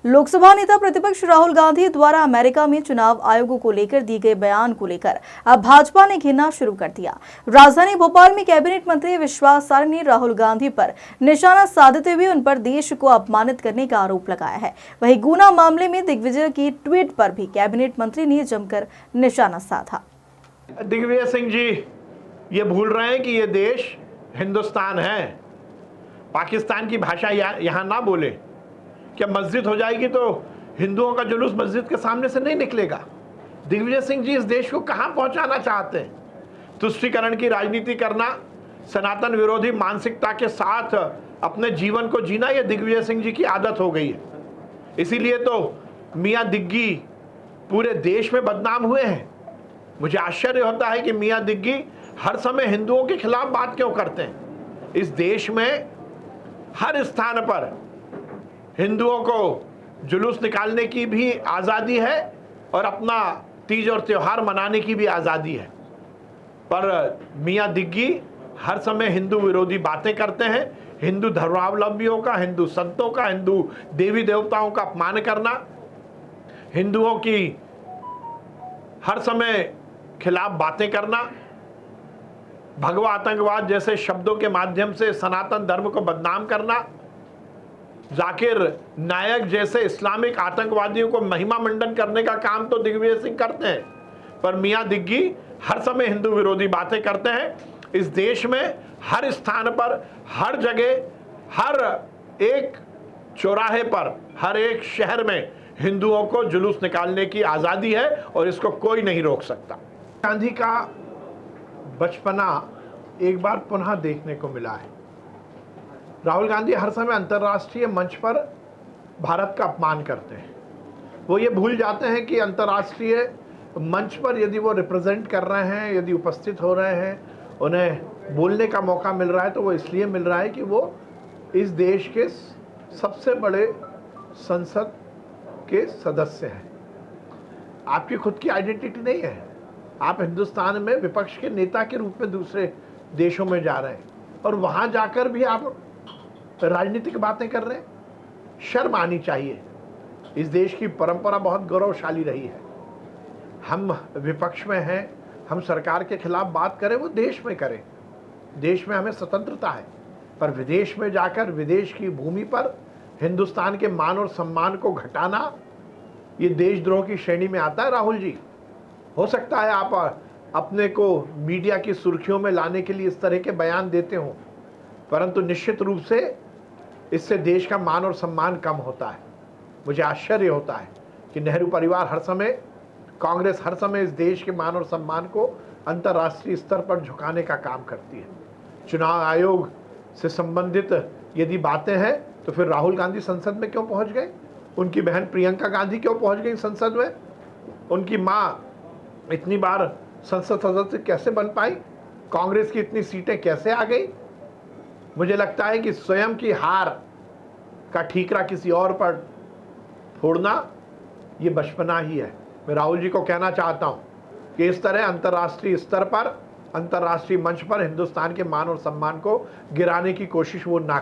लोकसभा नेता प्रतिपक्ष राहुल गांधी द्वारा अमेरिका में चुनाव आयोगों को लेकर दिए गए बयान को लेकर अब भाजपा ने घेरना शुरू कर दिया। राजधानी भोपाल में कैबिनेट मंत्री विश्वास सारंग ने राहुल गांधी पर निशाना साधते हुए उन पर देश को अपमानित करने का आरोप लगाया है। वहीं गुना मामले में दिग्विजय की ट्वीट पर भी कैबिनेट मंत्री ने जमकर निशाना साधा। दिग्विजय सिंह जी ये भूल रहे हैं कि ये देश हिंदुस्तान है, पाकिस्तान की भाषा यहाँ ना बोले। क्या मस्जिद हो जाएगी तो हिंदुओं का जुलूस मस्जिद के सामने से नहीं निकलेगा? दिग्विजय सिंह जी इस देश को कहां पहुंचाना चाहते हैं? तुष्टीकरण की राजनीति करना, सनातन विरोधी मानसिकता के साथ अपने जीवन को जीना, यह दिग्विजय सिंह जी की आदत हो गई है। इसीलिए तो मियां दिग्गी पूरे देश में बदनाम हुए हैं। मुझे आश्चर्य होता है कि मियां दिग्गी हर समय हिंदुओं के खिलाफ बात क्यों करते हैं। इस देश में हर स्थान पर हिंदुओं को जुलूस निकालने की भी आज़ादी है और अपना तीज और त्योहार मनाने की भी आज़ादी है, पर मियां दिग्गी हर समय हिंदू विरोधी बातें करते हैं। हिंदू धर्मावलंबियों का, हिंदू संतों का, हिंदू देवी देवताओं का अपमान करना, हिंदुओं की हर समय खिलाफ बातें करना, भगवा आतंकवाद जैसे शब्दों के माध्यम से सनातन धर्म को बदनाम करना, जाकिर नायक जैसे इस्लामिक आतंकवादियों को महिमा मंडन करने का काम तो दिग्विजय सिंह करते हैं, पर मियां दिग्गी हर समय हिंदू विरोधी बातें करते हैं। इस देश में हर स्थान पर, हर जगह, हर एक चौराहे पर, हर एक शहर में हिंदुओं को जुलूस निकालने की आज़ादी है और इसको कोई नहीं रोक सकता। गांधी का बचपना एक बार पुनः देखने को मिला है। राहुल गांधी हर समय अंतर्राष्ट्रीय मंच पर भारत का अपमान करते हैं। वो ये भूल जाते हैं कि अंतर्राष्ट्रीय मंच पर यदि वो रिप्रेजेंट कर रहे हैं, यदि उपस्थित हो रहे हैं, उन्हें बोलने का मौका मिल रहा है तो वो इसलिए मिल रहा है कि वो इस देश के सबसे बड़े संसद के सदस्य हैं। आपकी खुद की आइडेंटिटी नहीं है। आप हिंदुस्तान में विपक्ष के नेता के रूप में दूसरे देशों में जा रहे हैं और वहाँ जाकर भी आप राजनीतिक बातें कर रहे हैं। शर्म आनी चाहिए। इस देश की परंपरा बहुत गौरवशाली रही है। हम विपक्ष में हैं, हम सरकार के खिलाफ बात करें, वो देश में करें। देश में हमें स्वतंत्रता है, पर विदेश में जाकर विदेश की भूमि पर हिंदुस्तान के मान और सम्मान को घटाना, ये देशद्रोह की श्रेणी में आता है। राहुल जी, हो सकता है आप अपने को मीडिया की सुर्खियों में लाने के लिए इस तरह के बयान देते हो, परंतु निश्चित रूप से इससे देश का मान और सम्मान कम होता है। मुझे आश्चर्य होता है कि नेहरू परिवार हर समय, कांग्रेस हर समय इस देश के मान और सम्मान को अंतर्राष्ट्रीय स्तर पर झुकाने का काम करती है। चुनाव आयोग से संबंधित यदि बातें हैं तो फिर राहुल गांधी संसद में क्यों पहुंच गए? उनकी बहन प्रियंका गांधी क्यों पहुंच गई संसद में? उनकी माँ इतनी बार संसद सदस्य कैसे बन पाई? कांग्रेस की इतनी सीटें कैसे आ गई? मुझे लगता है कि स्वयं की हार का ठीकरा किसी और पर फोड़ना ये बचपना ही है। मैं राहुल जी को कहना चाहता हूं कि इस तरह अंतर्राष्ट्रीय स्तर पर, अंतर्राष्ट्रीय मंच पर हिंदुस्तान के मान और सम्मान को गिराने की कोशिश वो ना